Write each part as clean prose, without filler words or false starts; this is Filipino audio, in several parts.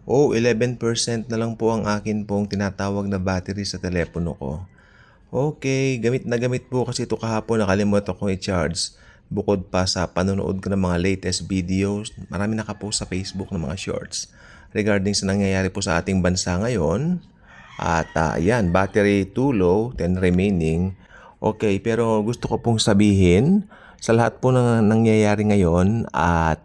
Oh, 11% na lang po ang akin pong tinatawag na battery sa telepono ko. Okay, gamit na gamit po kasi ito kahapon, nakalimutan kong i-charge. Bukod pa sa panonood ko ng mga latest videos, marami nakapost sa Facebook ng mga shorts regarding sa nangyayari po sa ating bansa ngayon. At yan, battery too low, 10 remaining. Okay, pero gusto ko pong sabihin sa lahat po ng nangyayari ngayon at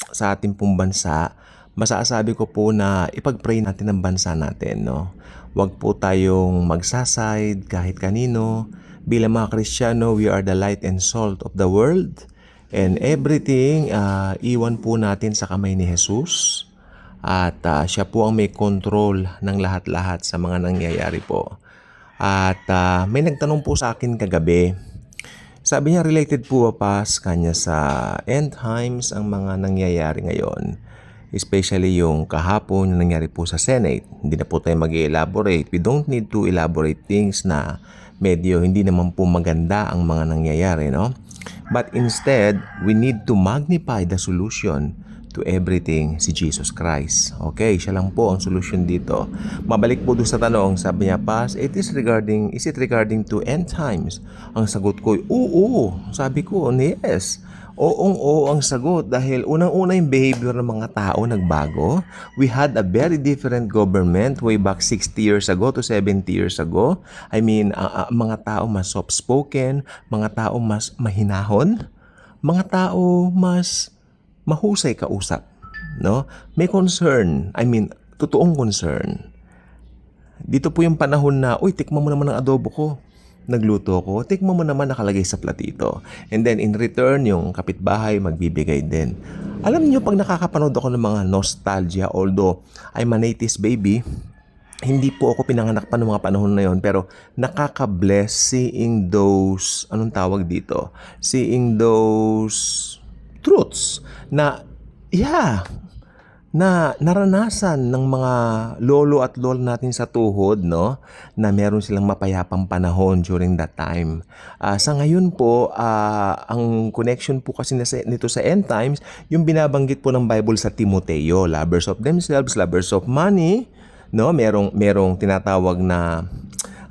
sa ating pong bansa, masasabi ko po na ipag-pray natin ang bansa natin, no? Huwag po tayong magsaside kahit kanino. Bilang mga Kristiyano, we are the light and salt of the world. And everything, iwan po natin sa kamay ni Jesus. At siya po ang may control ng lahat-lahat sa mga nangyayari po. At may nagtanong po sa akin kagabi. Sabi niya related po pa sa kanya sa end times ang mga nangyayari ngayon. Especially yung kahapon na nangyari po sa Senate. Hindi na po tayo mag-elaborate. We don't need to elaborate things na medyo hindi naman po maganda ang mga nangyayari, no? But instead, we need to magnify the solution to everything, si Jesus Christ. Okay, siya lang po ang solution dito. Mabalik po doon sa tanong, sabi niya, Pas, is it regarding to end times? Ang sagot ko, oo. Sabi ko, yes. Oo ang sagot dahil unang-una yung behavior ng mga tao nagbago. We had a very different government way back 60 years ago to 70 years ago. I mean, mga tao mas soft-spoken, mga tao mas mahinahon, mga tao mas mahusay kausap, no? May concern, I mean, totoong concern. Dito po yung panahon na, uy, tikman mo naman ang adobo ko. Nagluto ko, tikman mo naman nakalagay sa platito. And then in return, yung kapitbahay magbibigay din. Alam niyo, pag nakakapanood ako ng mga nostalgia, although I'm a 90s baby, hindi po ako pinanganak pa ng mga panahon na yon, pero nakaka-bless seeing those, anong tawag dito? Seeing those truths na, na naranasan ng mga lolo at lola natin sa tuhod, no? Na meron silang mapayapang panahon during that time. Sa ngayon po, ang connection po kasi nito sa end times, yung binabanggit po ng Bible sa Timoteo, lovers of themselves, lovers of money, no? Merong tinatawag na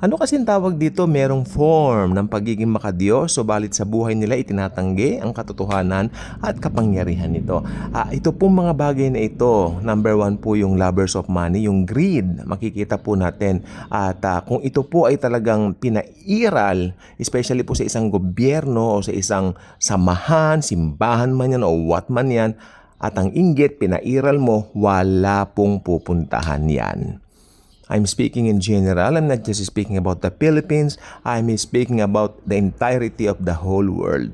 ano kasi ang tawag dito? Merong form ng pagiging makadiyos, subalit sa buhay nila itinatanggi ang katotohanan at kapangyarihan nito. Ito po mga bagay na ito. Number 1 po yung lovers of money, yung greed. Makikita po natin. At kung ito po ay talagang pinairal, especially po sa isang gobyerno o sa isang samahan, simbahan man yan o what man yan, at ang inggit, pinairal mo, wala pong pupuntahan yan. I'm speaking in general. I'm not just speaking about the Philippines. I'm speaking about the entirety of the whole world.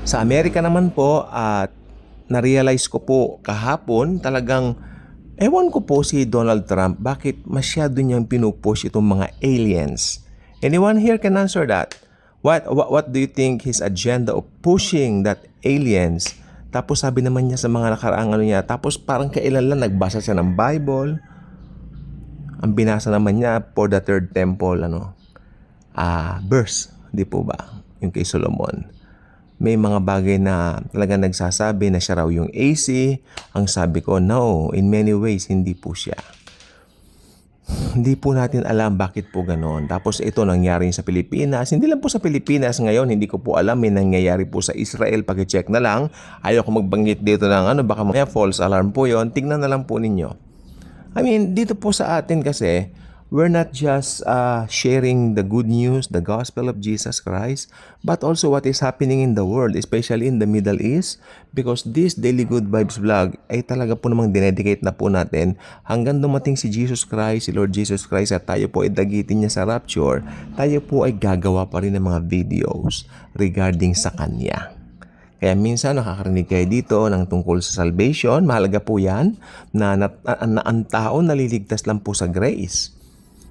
Sa Amerika naman po, at na-realize ko po kahapon, talagang ewan ko po si Donald Trump, bakit masyado niyang pinupush itong mga aliens? Anyone here can answer that? What do you think his agenda of pushing that aliens? Tapos sabi naman niya sa mga nakaraang niya, tapos parang kailan lang nagbasa siya ng Bible. Ang binasa naman niya for the third temple, verse, di po ba? Yung kay Solomon. May mga bagay na talaga nagsasabi na siya raw yung AC. Ang sabi ko, no, in many ways, hindi po siya. Hindi po natin alam bakit po ganoon. Tapos ito nangyari sa Pilipinas. Hindi lang po sa Pilipinas ngayon. Hindi ko po alam. May nangyayari po sa Israel. Pag-check na lang. Ayoko magbanggit dito ng baka may false alarm po yon. Tingnan na lang po ninyo. I mean, dito po sa atin kasi, we're not just sharing the good news, the gospel of Jesus Christ, but also what is happening in the world, especially in the Middle East, because this Daily Good Vibes vlog ay talaga po namang dinedicate na po natin hanggang dumating si Jesus Christ, si Lord Jesus Christ, at tayo po ay dagitin niya sa rapture, tayo po ay gagawa pa rin ng mga videos regarding sa Kanya. Kaya minsan nakakarinig kayo dito ng tungkol sa salvation. Mahalaga po yan na ang tao naliligtas lang po sa grace.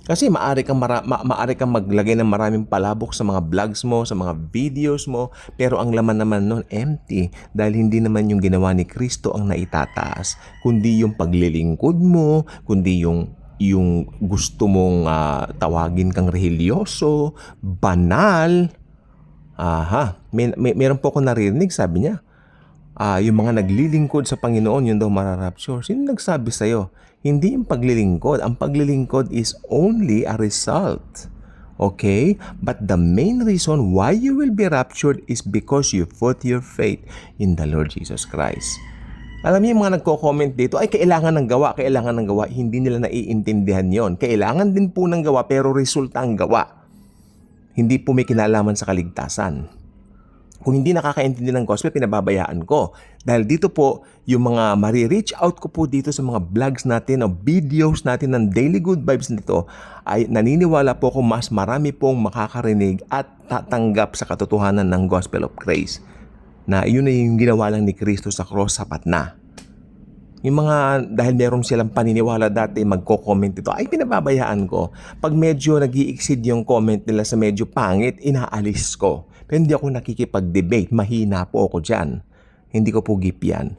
Kasi maaari kang maglagay ng maraming palabok sa mga vlogs mo, sa mga videos mo, pero ang laman naman nun empty dahil hindi naman yung ginawa ni Kristo ang naitataas, kundi yung paglilingkod mo, kundi yung gusto mong tawagin kang religyoso, banal. Meron po ako narinig, sabi niya, yung mga naglilingkod sa Panginoon, yun daw mararapture. Sino nagsabi sa'yo? Hindi yung paglilingkod. Ang paglilingkod is only a result. Okay? But the main reason why you will be raptured is because you put your faith in the Lord Jesus Christ. Alam niyo yung mga nagko-comment dito, ay kailangan ng gawa, kailangan ng gawa. Hindi nila naiintindihan yon. Kailangan din po ng gawa pero resulta ang gawa. Hindi po may kinalaman sa kaligtasan. Kung hindi nakakaintindi ng gospel, pinababayaan ko. Dahil dito po, yung mga mari-reach out ko po dito sa mga vlogs natin o videos natin ng Daily Good Vibes nito, ay naniniwala po ko mas marami pong makakarinig at tatanggap sa katotohanan ng Gospel of Grace. Na yun na yung ginawa lang ni Kristo sa cross, sapat na. Yung mga, dahil meron silang paniniwala dati, magko-comment ito, ay pinababayaan ko. Pag medyo nag-i-exceed yung comment nila sa medyo pangit, inaalis ko. Pero hindi ako nakikipag-debate, mahina po ako dyan. Hindi ko po gip yan.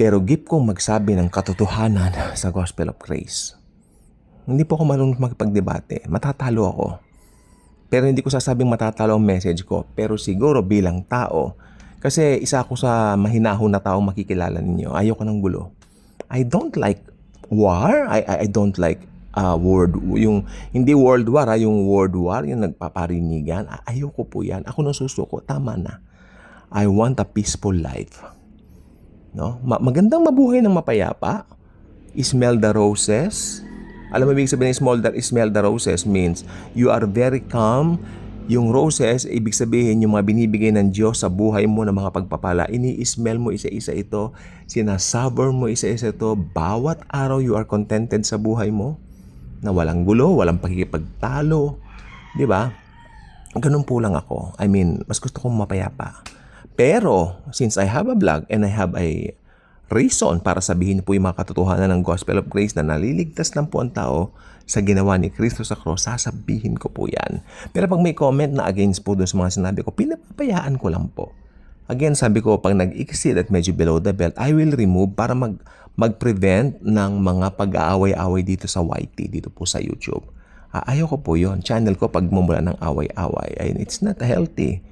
Pero gip kong magsabi ng katotohanan sa Gospel of Grace. Hindi po ako marunong makipag-debate, matatalo ako. Pero hindi ko sasabing matatalo ang message ko. Pero siguro bilang tao, kasi isa ako sa mahinahon na taong makikilala ninyo. Ayoko ng gulo. I don't like war. I don't like yung hindi world war, yung world war, yung nagpaparinigan. Ayoko po yan. Ako nang susuko. Tama na. I want a peaceful life. No? Magandang mabuhay ng mapayapa. Smell the roses. Alam mo, ibig sabihin smell the roses means you are very calm. Yung roses, ibig sabihin yung mga binibigay ng Diyos sa buhay mo ng mga pagpapala. Ini-smell mo isa-isa ito. Sinasabor mo isa-isa ito. Bawat araw you are contented sa buhay mo. Na walang gulo, walang pagkikipagtalo. Di ba? Ganun po lang ako. I mean, mas gusto kong mapayapa. Pero, since I have a vlog and I have a reason para sabihin po yung mga katotohanan ng Gospel of Grace na naliligtas lang po ang tao sa ginawa ni Kristo sa cross, sasabihin ko po yan. Pero pag may comment na against po doon sa mga sinabi ko, pinapayaan ko lang po. Again, sabi ko, pag nag-exceed at medyo below the belt, I will remove para mag-prevent ng mga pag-aaway-away dito sa YT, dito po sa YouTube. Ayoko po yon. Channel ko pagmumula ng away-away. It's not healthy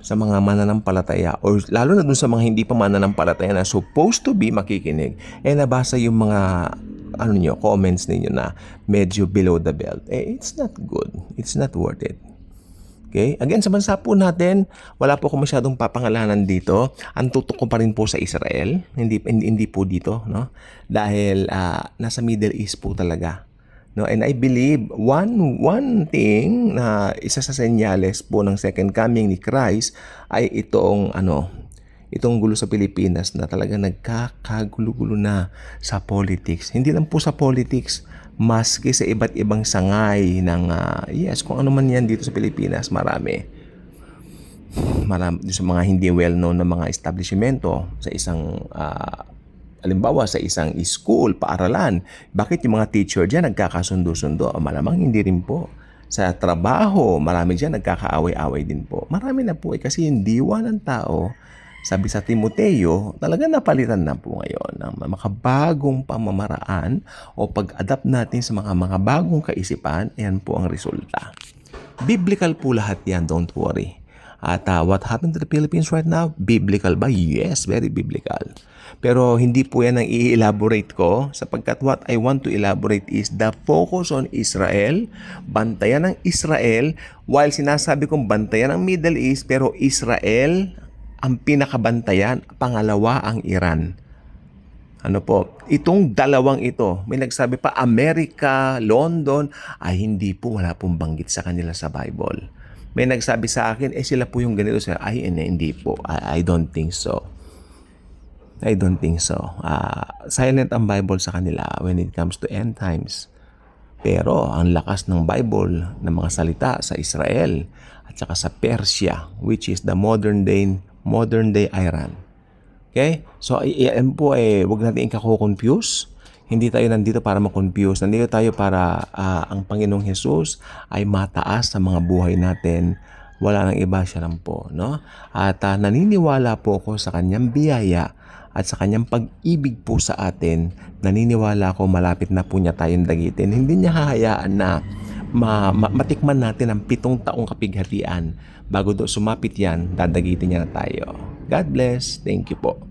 sa mga mananampalataya or lalo na dun sa mga hindi pa mananampalataya na supposed to be makikinig. Nabasa yung mga comments ninyo na medyo below the belt. It's not good. It's not worth it. Okay? Again, sa bansa po natin, wala po akong masyadong papangalanan dito. Ang tutok ko pa rin po sa Israel. Hindi po dito. No? Dahil nasa Middle East po talaga. No, and I believe one thing na isa sa senyales po ng second coming ni Christ ay itong gulo sa Pilipinas na talaga nagkakagulo-gulo na sa politics. Hindi lang po sa politics, maski sa iba't ibang sangay ng kung ano man yan dito sa Pilipinas, marami sa mga hindi well-known na mga establishmento sa isang halimbawa sa isang school, paaralan, bakit yung mga teacher dyan nagkakasundo-sundo? Malamang hindi rin po. Sa trabaho, marami dyan nagkakaaway-away din po. Marami na po kasi yung diwa ng tao, sabi sa Timoteo, talaga napalitan na po ngayon ng makabagong pamamaraan o pag-adapt natin sa mga bagong kaisipan, yan po ang resulta. Biblical po lahat yan, don't worry. At what happened to the Philippines right now? Biblical ba? Yes, very biblical. Pero hindi po yan ang i-elaborate ko sapagkat what I want to elaborate is the focus on Israel, bantayan ng Israel, while sinasabi kong bantayan ng Middle East, pero Israel ang pinakabantayan, pangalawa ang Iran. Itong dalawang ito, may nagsabi pa Amerika, London, ay hindi po, wala pong banggit sa kanila sa Bible. May nagsabi sa akin, sila po yung ganito. Hindi po. I don't think so. I don't think so. Silent ang Bible sa kanila when it comes to end times. Pero ang lakas ng Bible ng mga salita sa Israel at saka sa Persia, which is the modern day Iran. Okay? So, yan po wag natin ika-confuse. Hindi tayo nandito para ma-confuse. Nandito tayo para ang Panginoong Jesus ay mataas sa mga buhay natin. Wala nang iba, siya lang po. No? At naniniwala po ako sa kanyang biyaya at sa kanyang pag-ibig po sa atin. Naniniwala ako malapit na po niya tayong dagitin. Hindi niya hahayaan na matikman natin ang 7 taong kapighatian. Bago daw sumapit yan, dadagitin niya na tayo. God bless. Thank you po.